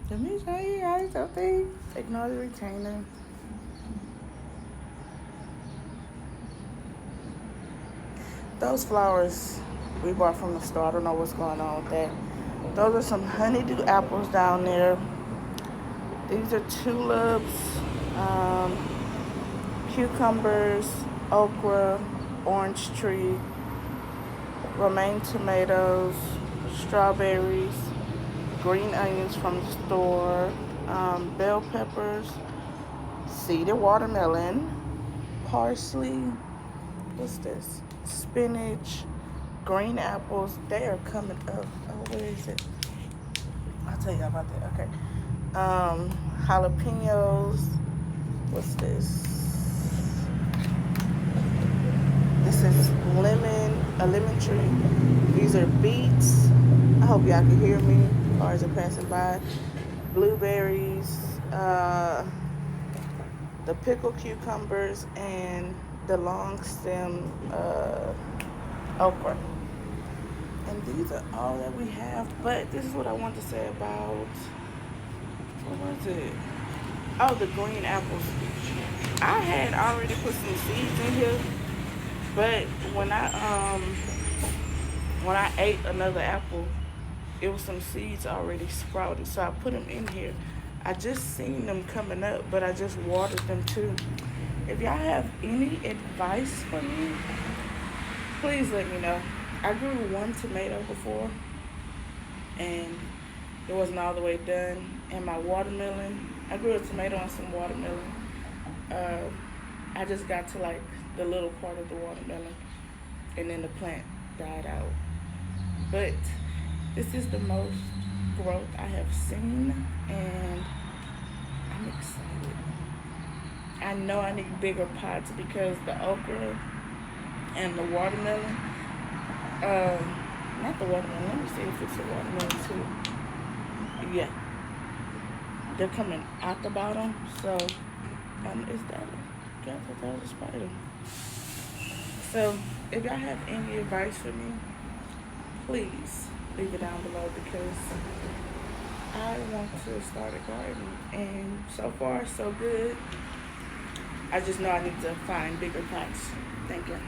Let me show you guys something. Ignore the retainer. Those flowers we bought from the store. I don't know what's going on with that. Those are some honeydew apples down there. These are tulips, cucumbers, okra, orange tree, romaine tomatoes, strawberries, green onions from the store, bell peppers, seeded watermelon, parsley, what's this? Spinach, green apples. They are coming up. Oh, where is it? I'll tell you about that. Okay. Jalapenos. What's this? This is a lemon tree. These are beets. I hope y'all can hear me. Cars are passing by. Blueberries, the pickled cucumbers, and the long stem okra. And these are all that we have. But this is what I want to say about, what was it? Oh, the green apples. I had already put some seeds in here, but when I ate another apple, it was some seeds already sprouted, so I put them in here. I just seen them coming up, but I just watered them too. If y'all have any advice for me, please let me know. I grew one tomato before, and it wasn't all the way done. And my watermelon, I grew a tomato and some watermelon. I just got to like the little part of the watermelon, and then the plant died out. But this is the most growth I have seen, and I'm excited. I know I need bigger pots because the okra and the watermelon, not the watermelon, let me see if it's a watermelon too. Yeah, they're coming out the bottom, so is that God, I thought that was a spider. So if y'all have any advice for me, please leave it down below because I want to start a garden, and so far so good. I just know I need to find bigger pots. Thank you.